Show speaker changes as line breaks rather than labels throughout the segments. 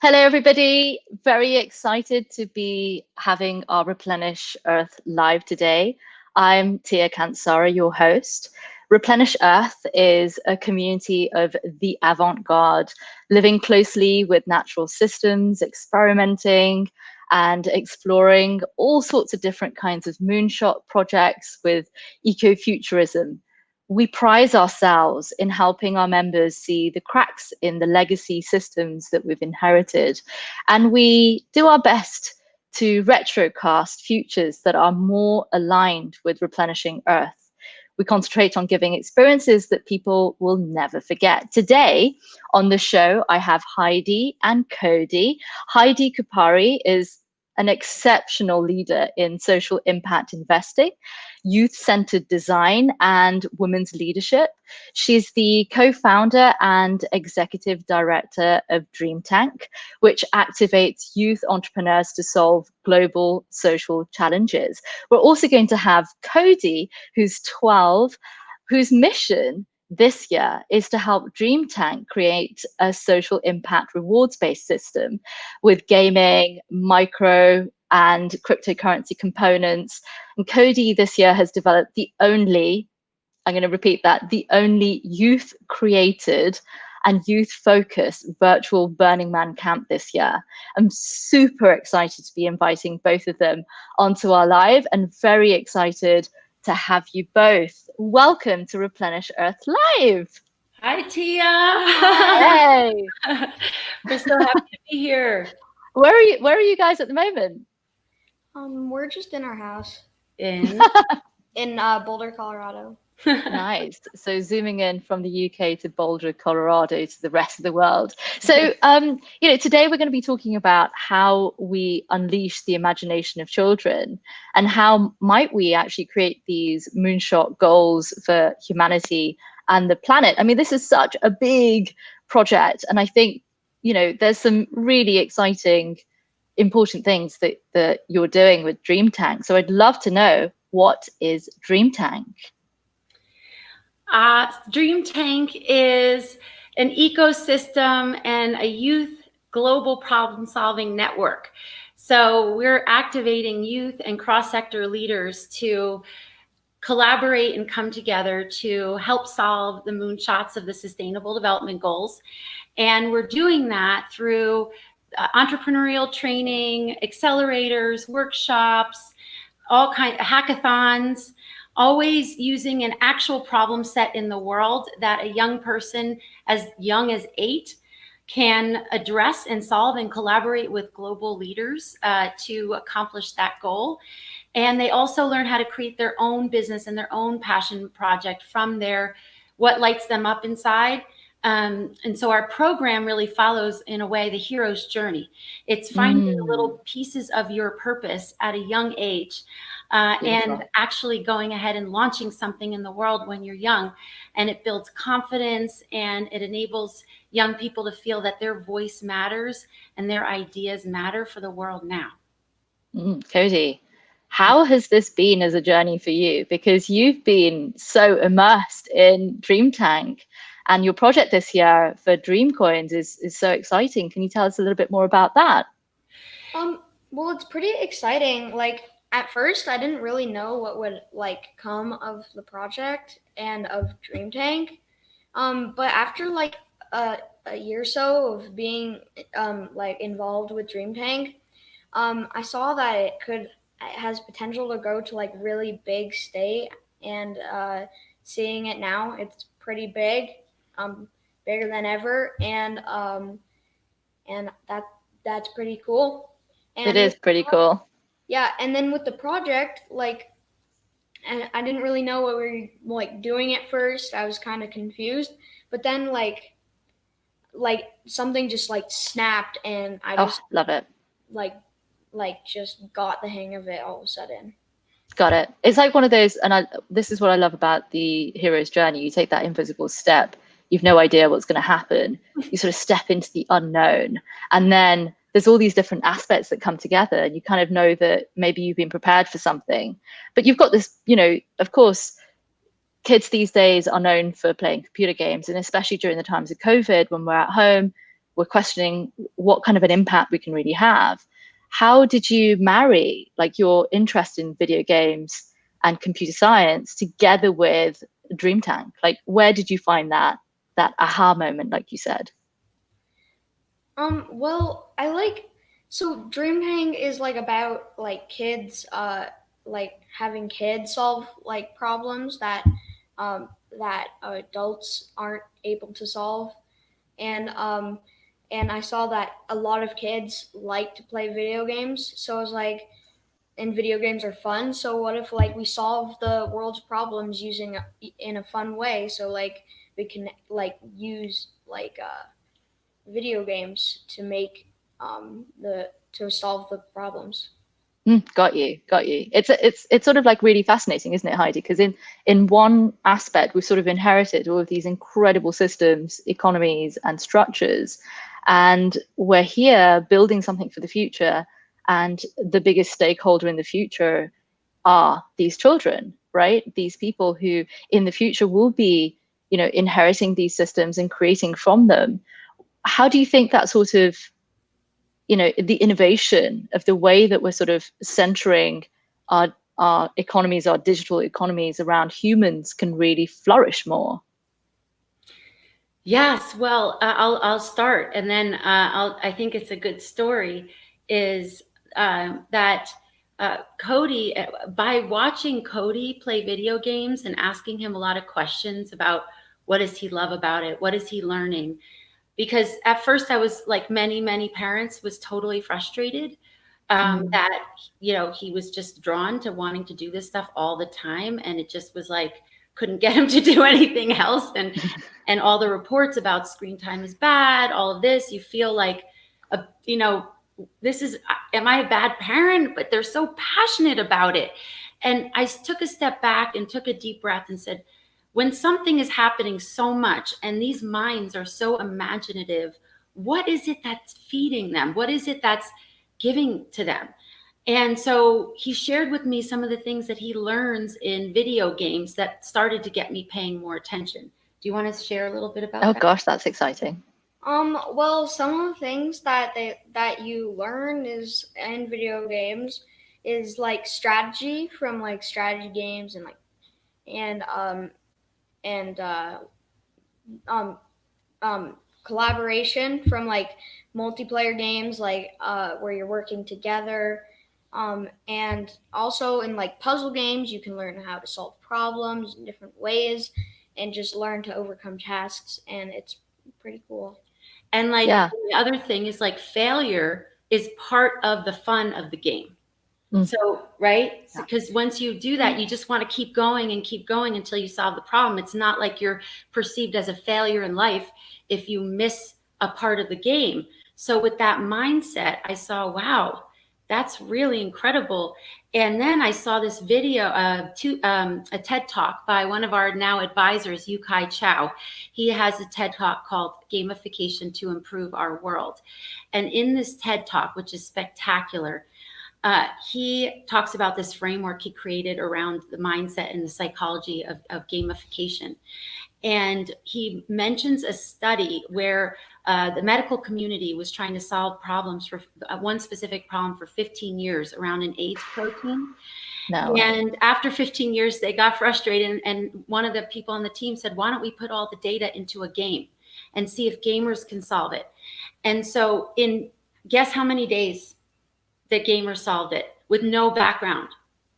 Hello, everybody. Very excited to be having our Replenish Earth live today. I'm Tia Kansara, your host. Replenish Earth is a community of the avant-garde, living closely with natural systems, experimenting and exploring all sorts of different kinds of moonshot projects with ecofuturism. We prize ourselves in helping our members see the cracks in the legacy systems that we've inherited. And we do our best to retrocast futures that are more aligned with replenishing Earth. We concentrate on giving experiences that people will never forget. Today on the show, I have Heidi and Cody. Heidi Cuppari is an exceptional leader in social impact investing, youth-centered design, and women's leadership. She's the co-founder and executive director of DreamTank, which activates youth entrepreneurs to solve global social challenges. We're also going to have Cody, who's 12, whose mission this year is to help DreamTank create a social impact rewards-based system with gaming, micro, and cryptocurrency components. And Cody this year has developed the only, I'm going to repeat that, the only youth-created and youth-focused virtual Burning Man camp this year. I'm super excited to be inviting both of them onto our live and very excited to have you both. Welcome to Replenish Earth Live.
Hi, Tia.
Hey.
We're so happy to be here.
Where are you guys at the moment?
We're just in our house
In
Boulder, Colorado.
Nice. So zooming in from the UK to Boulder, Colorado to the rest of the world. So, today we're going to be talking about how we unleash the imagination of children and how might we actually create these moonshot goals for humanity and the planet. I mean, this is such a big project. And I think, there's some really exciting, important things that you're doing with DreamTank. So I'd love to know, what is DreamTank?
DreamTank is an ecosystem and a youth global problem-solving network. So we're activating youth and cross-sector leaders to collaborate and come together to help solve the moonshots of the Sustainable Development Goals. And we're doing that through entrepreneurial training, accelerators, workshops, all kinds of hackathons, always using an actual problem set in the world that a young person as young as 8 can address and solve and collaborate with global leaders to accomplish that goal. And they also learn how to create their own business and their own passion project from what lights them up inside. And so our program really follows, in a way, the hero's journey. It's finding little pieces of your purpose at a young age and actually going ahead and launching something in the world when you're young. And it builds confidence and it enables young people to feel that their voice matters and their ideas matter for the world now.
Cody, how has this been as a journey for you? Because you've been so immersed in DreamTank. And your project this year for DreamCoinz is so exciting. Can you tell us a little bit more about that?
Well, it's pretty exciting. Like, at first, I didn't really know what would come of the project and of DreamTank. But after a year or so of being involved with DreamTank, I saw that it has potential to go to really big state, and seeing it now, it's pretty big. Bigger than ever, and that's pretty cool. And
it is pretty cool.
Yeah, and then with the project, and I didn't really know what we were doing at first. I was kind of confused, but then something just snapped, and I just
love it.
Just got the hang of it all of a sudden.
Got it. It's like one of those, and this is what I love about the hero's journey. You take that invisible step. You've no idea what's going to happen. You sort of step into the unknown. And then there's all these different aspects that come together. And you kind of know that maybe you've been prepared for something. But you've got this, of course, kids these days are known for playing computer games. And especially during the times of COVID, when we're at home, we're questioning what kind of an impact we can really have. How did you marry like your interest in video games and computer science together with DreamTank? Like, where did you find that aha moment, like you said?
Well, so DreamTank is like about like kids, like having kids solve like problems that adults aren't able to solve, and I saw that a lot of kids like to play video games, so I was like, and video games are fun, so what if like we solve the world's problems using in a fun way, so like we can like use like video games to make to solve the problems.
Got you. It's sort of like really fascinating, isn't it, Heidi? Because in one aspect, we've sort of inherited all of these incredible systems, economies, and structures, and we're here building something for the future. And the biggest stakeholder in the future are these children, right? These people who in the future will be, inheriting these systems and creating from them. How do you think that sort of, the innovation of the way that we're sort of centering our economies, our digital economies around humans can really flourish more?
Yes, well, I'll start, and then I think it's a good story. Is that Cody, by watching Cody play video games and asking him a lot of questions about what does he love about it, what is he learning, because at first I was like many parents, was totally frustrated that he was just drawn to wanting to do this stuff all the time, and it just was like couldn't get him to do anything else, and all the reports about screen time is bad, all of this, you feel like this is, am I a bad parent? But they're so passionate about it. And I took a step back and took a deep breath and said, when something is happening so much and these minds are so imaginative, what is it that's feeding them? What is it that's giving to them? And so he shared with me some of the things that he learns in video games that started to get me paying more attention. Do you want to share a little bit about that?
Oh gosh, that's exciting.
Well, some of the things that you learn is in video games is like strategy from like strategy games and collaboration from like multiplayer games, like where you're working together, and also in like puzzle games you can learn how to solve problems in different ways and just learn to overcome tasks, and it's pretty cool.
And like the other thing is like failure is part of the fun of the game. So, right? Because once you do that, you just want to keep going until you solve the problem. It's not like you're perceived as a failure in life if you miss a part of the game. So with that mindset, I saw, wow, that's really incredible. And then I saw this video, a TED Talk by one of our now advisors, Yukai Chow. He has a TED Talk called Gamification to Improve Our World. And in this TED Talk, which is spectacular, he talks about this framework he created around the mindset and the psychology of gamification. And he mentions a study where the medical community was trying to solve problems for one specific problem for 15 years around an AIDS protein. No. And after 15 years, they got frustrated. And one of the people on the team said, why don't we put all the data into a game and see if gamers can solve it? And so guess how many days that gamers solved it with no background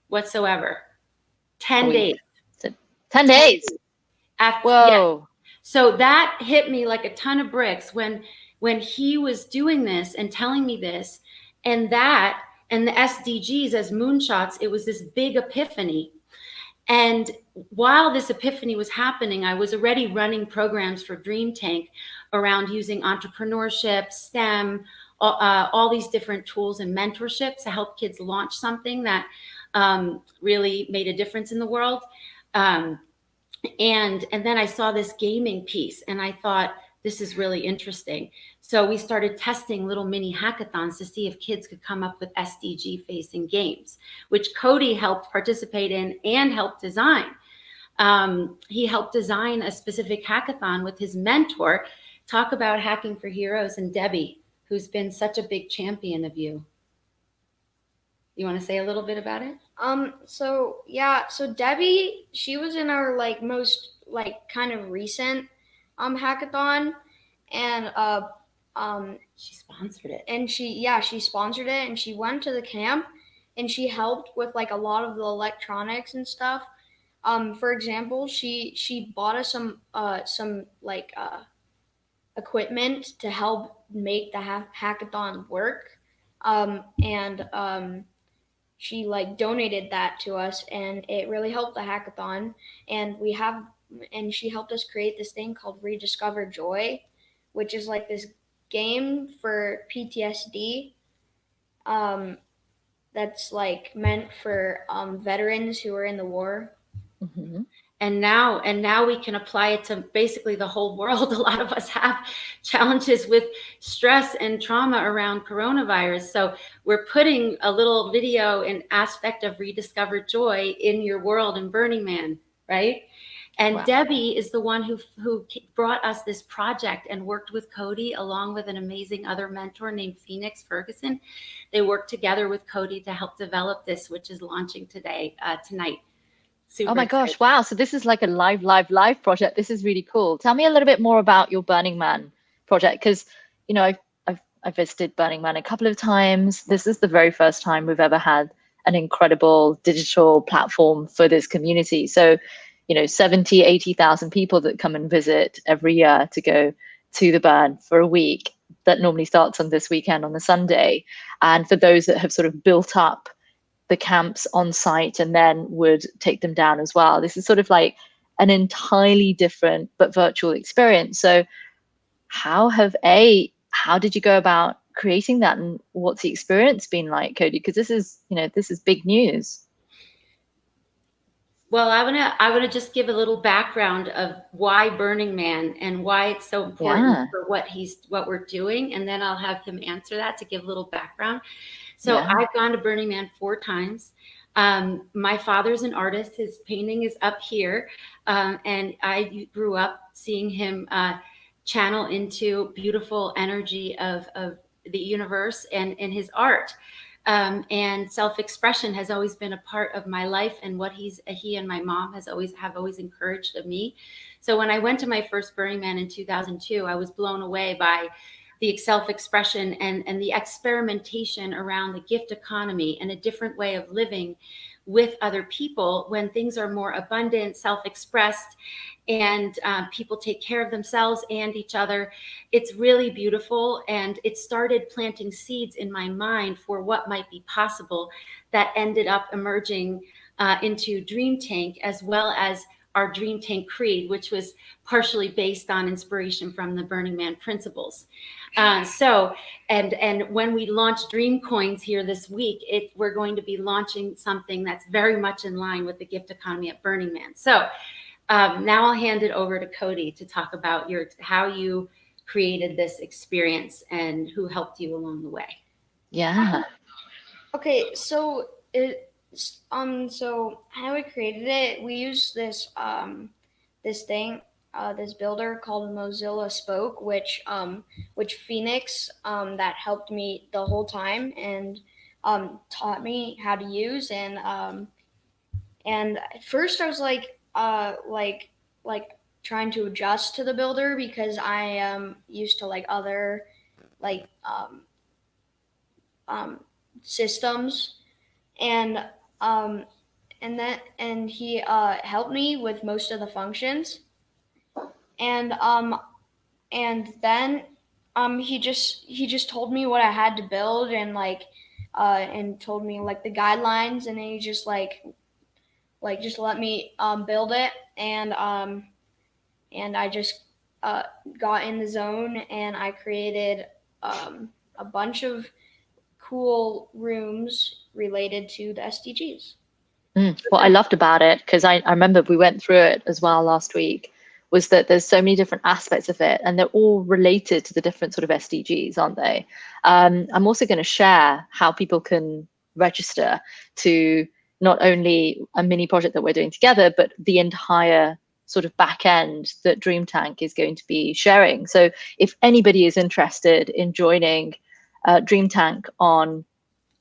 whatsoever? 10 days.
10 days. Whoa.
Yeah. So that hit me like a ton of bricks when he was doing this and telling me this, and the SDGs as moonshots, it was this big epiphany. And while this epiphany was happening, I was already running programs for DreamTank around using entrepreneurship, STEM, all these different tools and mentorship to help kids launch something that really made a difference in the world. And then I saw this gaming piece and I thought, this is really interesting. So we started testing little mini hackathons to see if kids could come up with SDG facing games, which Cody helped participate in and helped design. He helped design a specific hackathon with his mentor talk about Hacking for Heroes and Debbie, who's been such a big champion of you. You want to say a little bit about it?
So Debbie, she was in our like most like kind of recent hackathon, and
she sponsored it.
And she sponsored it, and she went to the camp, and she helped with like a lot of the electronics and stuff. For example, she bought us some like equipment to help make the hackathon work, and she like donated that to us, and it really helped the hackathon. And she helped us create this thing called Rediscover Joy, which is like this game for PTSD that's like meant for veterans who are in the war.
Mm-hmm.
And now we can apply it to basically the whole world. A lot of us have challenges with stress and trauma around coronavirus. So we're putting a little video and aspect of Rediscover Joy in your world in Burning Man, right? And wow. Debbie is the one who brought us this project and worked with Cody along with an amazing other mentor named Phoenix Ferguson. They worked together with Cody to help develop this, which is launching tonight. Super
oh my gosh, wow. So this is like a live project. This is really cool. Tell me a little bit more about your Burning Man project, because, you know, I've visited Burning Man a couple of times. This is the very first time we've ever had an incredible digital platform for this community. So, you know, 70, 80,000 people that come and visit every year to go to the burn for a week. That normally starts on this weekend on the Sunday. And for those that have sort of built up the camps on site and then would take them down as well. This is sort of like an entirely different but virtual experience. So how did you go about creating that, and what's the experience been like, Cody? Because this is big news.
Well, I wanna just give a little background of why Burning Man and why it's so important for what we're doing, and then I'll have him answer that to give a little background. So I've gone to Burning Man 4 times. My father's an artist. His painting is up here. And I grew up seeing him channel into beautiful energy of the universe and his art. And self-expression has always been a part of my life, and what he and my mom have always encouraged of me. So when I went to my first Burning Man in 2002, I was blown away by the self-expression and the experimentation around the gift economy and a different way of living with other people when things are more abundant, self-expressed, and people take care of themselves and each other. It's really beautiful, and it started planting seeds in my mind for what might be possible that ended up emerging into Dream Tank, as well as our Dream Tank Creed, which was partially based on inspiration from the Burning Man principles. And when we launch DreamCoinz here this week, we're going to be launching something that's very much in line with the gift economy at Burning Man. So now I'll hand it over to Cody to talk about how you created this experience and who helped you along the way.
Yeah.
Okay, so so how we created it, we used this this builder called Mozilla Spoke, which Phoenix that helped me the whole time and taught me how to use. And at first I was like trying to adjust to the builder, because I am used to like other systems, and he helped me with most of the functions, and then he just told me what I had to build, and and told me like the guidelines, and then he just just let me build it, and I just got in the zone, and I created a bunch of cool rooms related to the SDGs.
What I loved about it, because I remember we went through it as well last week, was that there's so many different aspects of it, and they're all related to the different sort of SDGs, aren't they? I'm also going to share how people can register to not only a mini project that we're doing together, but the entire sort of back end that DreamTank is going to be sharing. So if anybody is interested in joining DreamTank on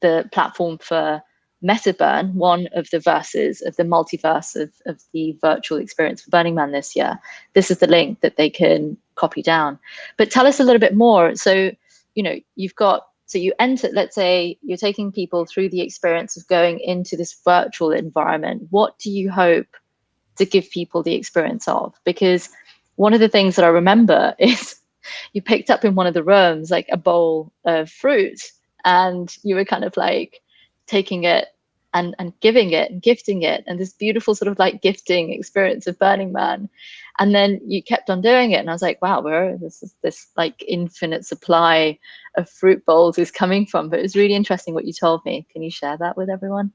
the platform for Metaburn, one of the verses of the multiverse of the virtual experience for Burning Man this year, this is the link that they can copy down. But tell us a little bit more. So, you know, so you enter, let's say you're taking people through the experience of going into this virtual environment. What do you hope to give people the experience of? Because one of the things that I remember is you picked up in one of the rooms like a bowl of fruit, and you were kind of like taking it and giving it and gifting it, and this beautiful sort of like gifting experience of Burning Man. And then you kept on doing it, and I was like, wow, where this like infinite supply of fruit bowls is coming from? But it was really interesting what you told me. Can you share that with everyone?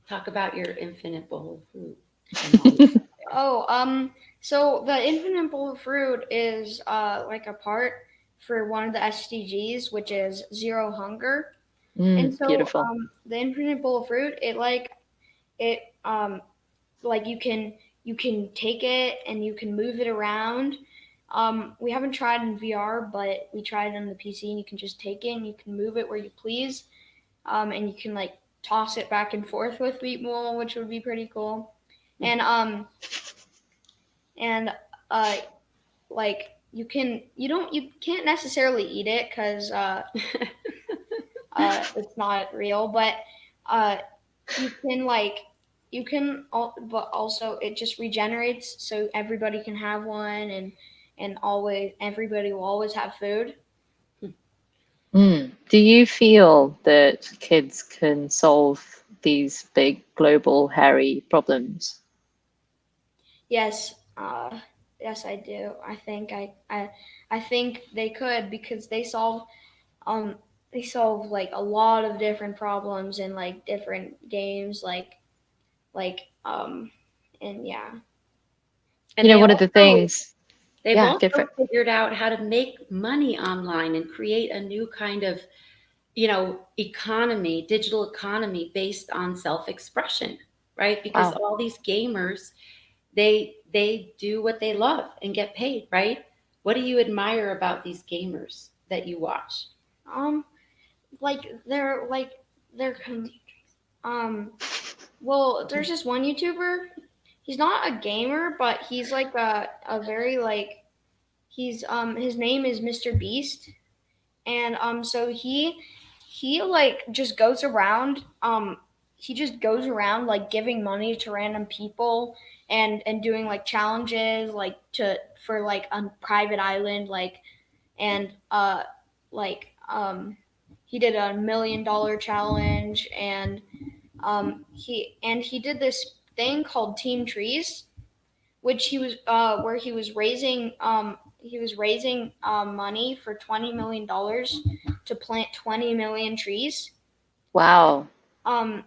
Talk about your infinite bowl of fruit.
So the infinite bowl of fruit is like a part for one of the SDGs, which is zero hunger. And so
beautiful.
The infinite bowl of fruit, like you can take it and you can move it around. We haven't tried in VR, but we tried on the PC, and you can just take it and you can move it where you please. And you can like toss it back and forth with people, which would be pretty cool. And like you can't necessarily eat it because it's not real, but but also it just regenerates, so everybody can have one, and always everybody will always have food.
Do you feel that kids can solve these big global hairy problems?
Yes, yes, I do. I think I think they could, because they solve like a lot of different problems in like different games, and yeah.
And
you know, one of the things
they've also figured out how to make money online and create a new kind of, you know, economy, digital economy based on self-expression, right? Because all these gamers, they do what they love and get paid, right? What do you admire about these gamers that you watch?
Well, there's this one YouTuber. He's not a gamer, but he's like a very like he's his name is Mr. Beast, and so he like just goes around like giving money to random people and doing like challenges like for like a private island, like, and he did $1 million challenge, and he did this thing called Team Trees, which he was where he was raising money for $20 million to plant 20 million trees.
Wow.
And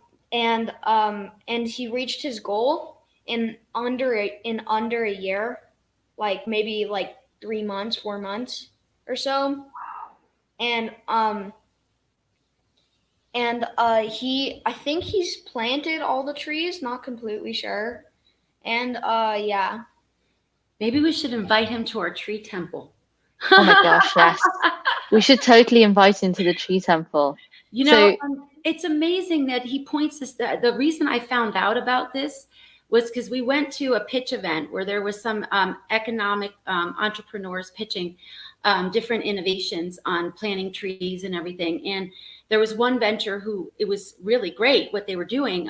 he reached his goal in under a year, like maybe like 3 months, 4 months or so. And I think he's planted all the trees, not completely sure. And yeah.
Maybe we should invite him to our tree temple.
Oh my gosh, yes. We should totally invite him to the tree temple.
You know, it's amazing that he points this. The reason I found out about this was because we went to a pitch event where there was some economic entrepreneurs pitching different innovations on planting trees and everything. And there was one venture who, it was really great what they were doing.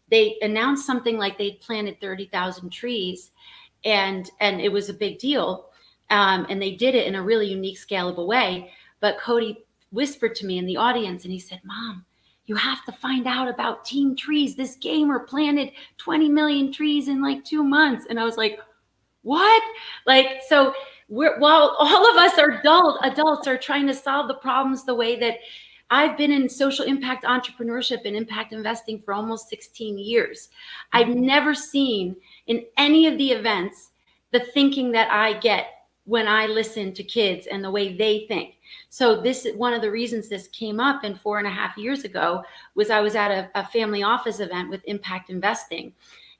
They announced something like they'd planted 30,000 trees, and it was a big deal. And they did it in a really unique, scalable way. But Cody whispered to me in the audience, and he said, "Mom, you have to find out about Team Trees. This gamer planted 20 million trees in like 2 months." And I was like, what? Like, so while all of us are adults are trying to solve the problems the way that I've been in social impact entrepreneurship and impact investing for almost 16 years. I've never seen in any of the events the thinking that I get when I listen to kids and the way they think. So this is one of the reasons this came up, and 4.5 years ago was I was at a family office event with impact investing.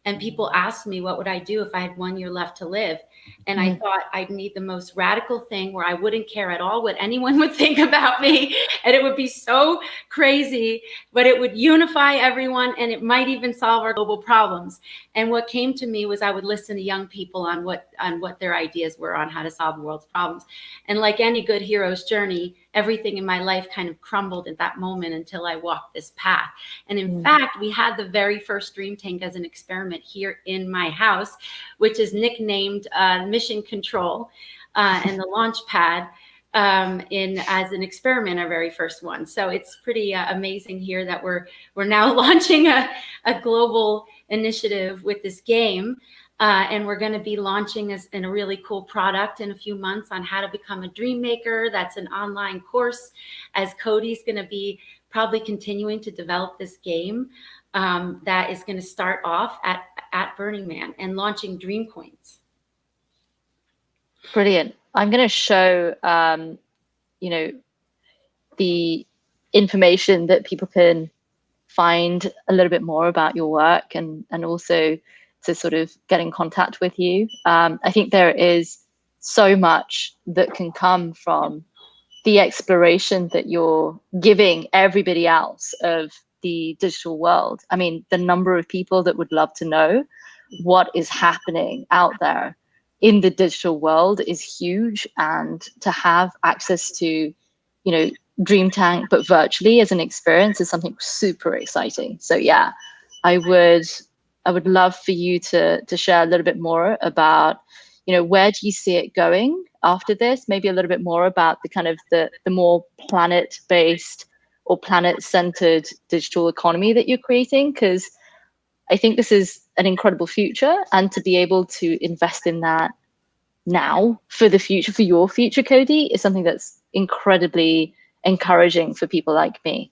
And people asked me, what would I do if I had 1 year left to live? And I thought I'd need the most radical thing where I wouldn't care at all what anyone would think about me. And it would be so crazy, but it would unify everyone, and it might even solve our global problems. And what came to me was I would listen to young people on what their ideas were on how to solve the world's problems. And like any good hero's journey, everything in my life kind of crumbled at that moment until I walked this path. And in fact, we had the very first Dream Tank as an experiment here in my house, which is nicknamed Mission Control, and the launch pad as an experiment, our very first one. So it's pretty amazing here that we're now launching a global initiative with this game. And we're going to be launching in a really cool product in a few months on how to become a dream maker. That's an online course, as Cody's going to be probably continuing to develop this game that is going to start off at Burning Man and launching DreamCoinz.
Brilliant. I'm going to show, the information that people can find a little bit more about your work, and also to sort of get in contact with you. I think there is so much that can come from the exploration that you're giving everybody else of the digital world. I mean, the number of people that would love to know what is happening out there in the digital world is huge. And to have access to, Dream Tank, but virtually as an experience, is something super exciting. So yeah, I would love for you to share a little bit more about, where do you see it going after this? Maybe a little bit more about the kind of the more planet-based or planet-centered digital economy that you're creating, because I think this is an incredible future, and to be able to invest in that now for the future, for your future, Cody, is something that's incredibly encouraging for people like me.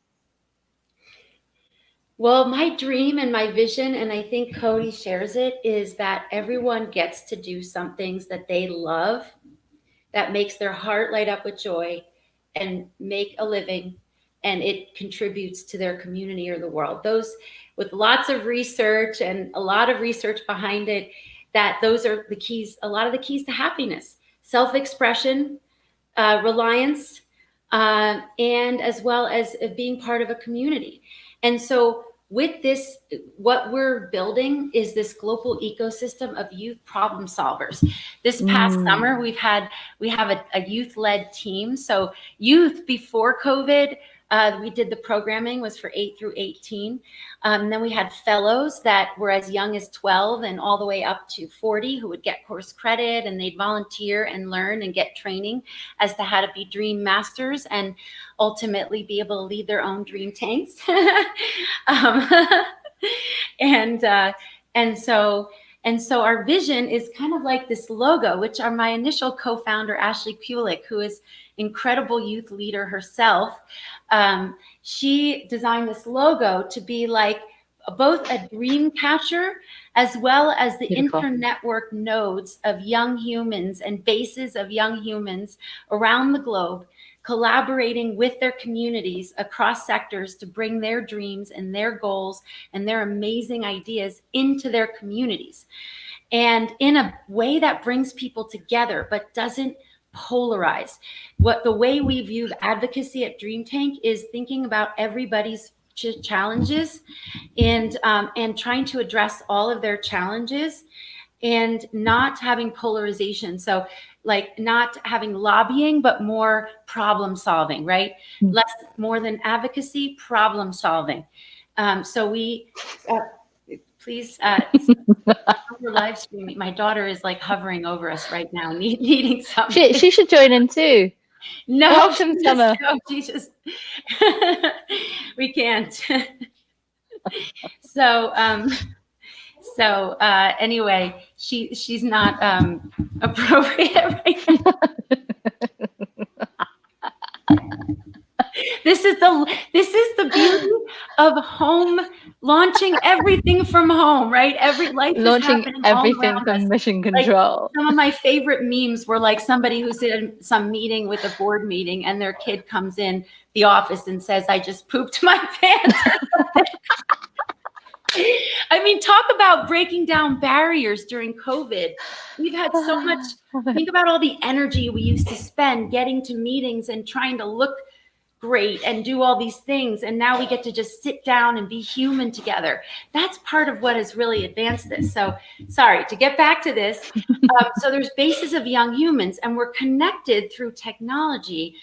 Well, my dream and my vision, and I think Cody shares it, is that everyone gets to do some things that they love, that makes their heart light up with joy, and make a living, and it contributes to their community or the world. Those, with lots of research and a lot of research behind it, that those are the keys, a lot of the keys to happiness: self-expression, reliance, and as well as being part of a community. And so with this, what we're building is this global ecosystem of youth problem solvers. This past summer, we have a youth-led team. So youth before COVID, we did the programming was for 8 through 18. And then we had fellows that were as young as 12 and all the way up to 40 who would get course credit, and they'd volunteer and learn and get training as to how to be dream masters and ultimately be able to lead their own dream tanks. And so our vision is kind of like this logo, which are my initial co-founder, Ashley Kulik, who is incredible youth leader herself. She designed this logo to be like both a dream catcher as well as the internetwork nodes of young humans and bases of young humans around the globe, collaborating with their communities across sectors to bring their dreams and their goals and their amazing ideas into their communities. And in a way that brings people together, but doesn't polarize. The way we view advocacy at Dream Tank is thinking about everybody's challenges and trying to address all of their challenges and not having polarization. So like not having lobbying, but more problem solving, right? More than advocacy, problem solving. So we, please, we're live streaming. My daughter is like hovering over us right now, needing something.
She should join in too.
No,
welcome, Summer.
She just we can't. So anyway, she's not appropriate right now. This is the beauty of home, launching everything from home, right? Launching
everything from Mission Control.
Like, some of my favorite memes were like somebody who's in some meeting with a board meeting, and their kid comes in the office and says, "I just pooped my pants." I mean, talk about breaking down barriers during COVID. We've had so much, think about all the energy we used to spend getting to meetings and trying to look great and do all these things. And now we get to just sit down and be human together. That's part of what has really advanced this. So sorry, to get back to this. So there's bases of young humans, and we're connected through technology,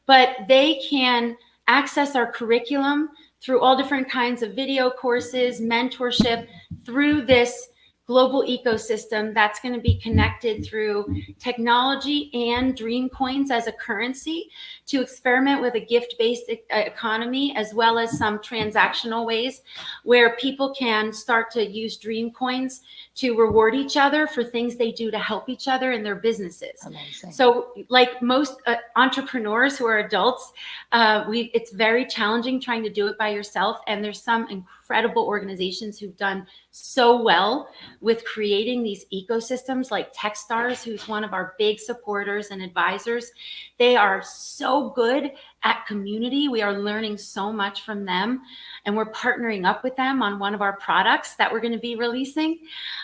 but they can access our curriculum through all different kinds of video courses, mentorship, through this global ecosystem that's going to be connected through technology and DreamCoinz as a currency to experiment with a gift-based economy, as well as some transactional ways where people can start to use DreamCoinz to reward each other for things they do to help each other in their businesses.
Amazing.
So like most entrepreneurs who are adults, it's very challenging trying to do it by yourself. And there's some incredible organizations who've done so well with creating these ecosystems, like Techstars, who's one of our big supporters and advisors. They are so good at community. We are learning so much from them, and we're partnering up with them on one of our products that we're going to be releasing,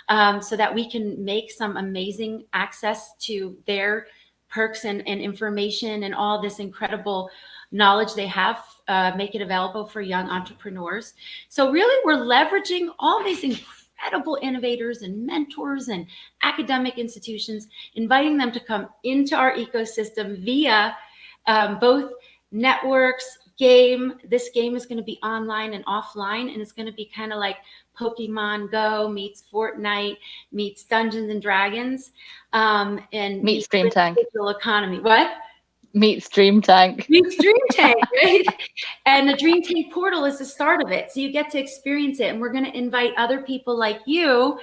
so that we can make some amazing access to their perks and information and all this incredible knowledge they have, make it available for young entrepreneurs. So really, we're leveraging all these incredible innovators and mentors and academic institutions, inviting them to come into our ecosystem via both networks, game. This game is going to be online and offline, and it's going to be kind of like Pokemon Go meets Fortnite meets Dungeons and Dragons, and
meets Dream Tank.
Digital economy. What?
Meets Dream Tank.
Meets Dream Tank, right? And the Dream Tank portal is the start of it. So you get to experience it. And we're going to invite other people like you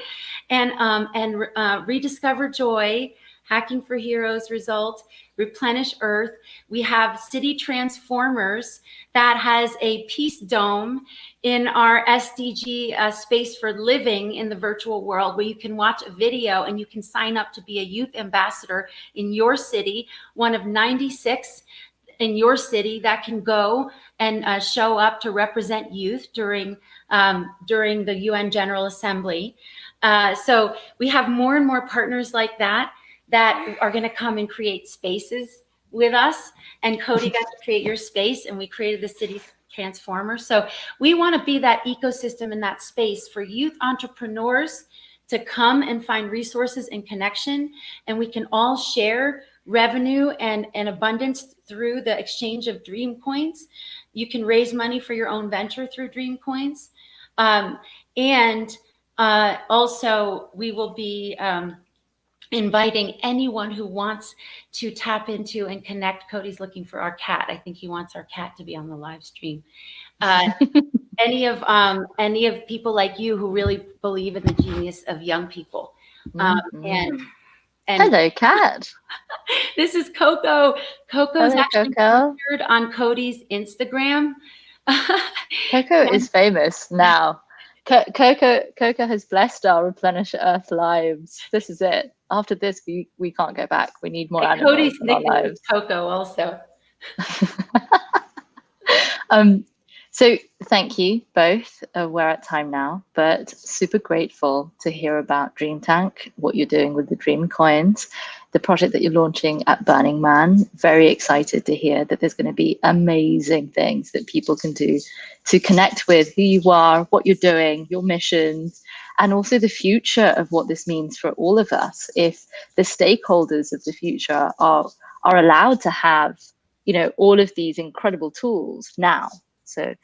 and Rediscover Joy, Hacking for Heroes Result, Replenish Earth. We have City Transformers that has a peace dome in our SDG space for living in the virtual world, where you can watch a video and you can sign up to be a youth ambassador in your city, one of 96 in your city that can go and show up to represent youth during the UN General Assembly. So we have more and more partners like that are going to come and create spaces with us. And Cody got to create your space, and we created the City Transformer. So we want to be that ecosystem in that space for youth entrepreneurs to come and find resources and connection. And we can all share revenue and abundance through the exchange of DreamCoinz. You can raise money for your own venture through DreamCoinz. Also, we will be inviting anyone who wants to tap into and connect. Cody's looking for our cat. I think he wants our cat to be on the live stream. Any of people like you who really believe in the genius of young people. And
hello, cat.
This is Coco. Coco's
hello,
actually featured on Cody's Instagram.
Coco is famous now. Coco has blessed our Replenish Earth lives. This is it. After this, we can't go back. We need more animals
Cody's
in our
nickname
lives.
is Coco also.
So thank you both. We're at time now, but super grateful to hear about Dream Tank, what you're doing with the DreamCoinz, the project that you're launching at Burning Man. Very excited to hear that there's going to be amazing things that people can do to connect with who you are, what you're doing, your missions, and also the future of what this means for all of us. If the stakeholders of the future are allowed to have, all of these incredible tools now. So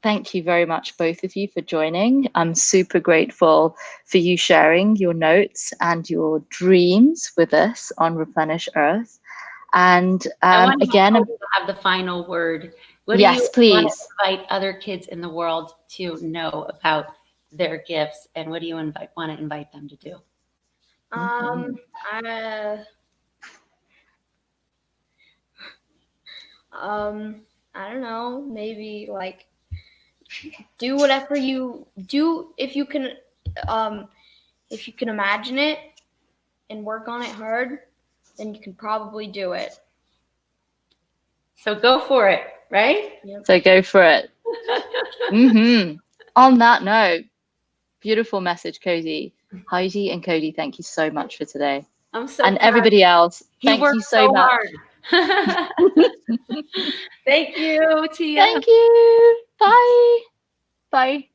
thank you very much, both of you, for joining. I'm super grateful for you sharing your notes and your dreams with us on Replenish Earth. And again,
I have the final word.
Yes, please.
Want to invite other kids in the world to know about their gifts, and what do you want to invite them to do?
I don't know, maybe like do whatever you do. If you can imagine it and work on it hard, then you can probably do it.
So go for it, right?
Yep.
So go for it. On that note, Beautiful message, Cody. Heidi and Cody, thank you so much for today.
I'm so
and
proud.
everybody else,
He
thank you
worked
so much.
hard. Thank you, Tia.
Thank you. Bye. Bye.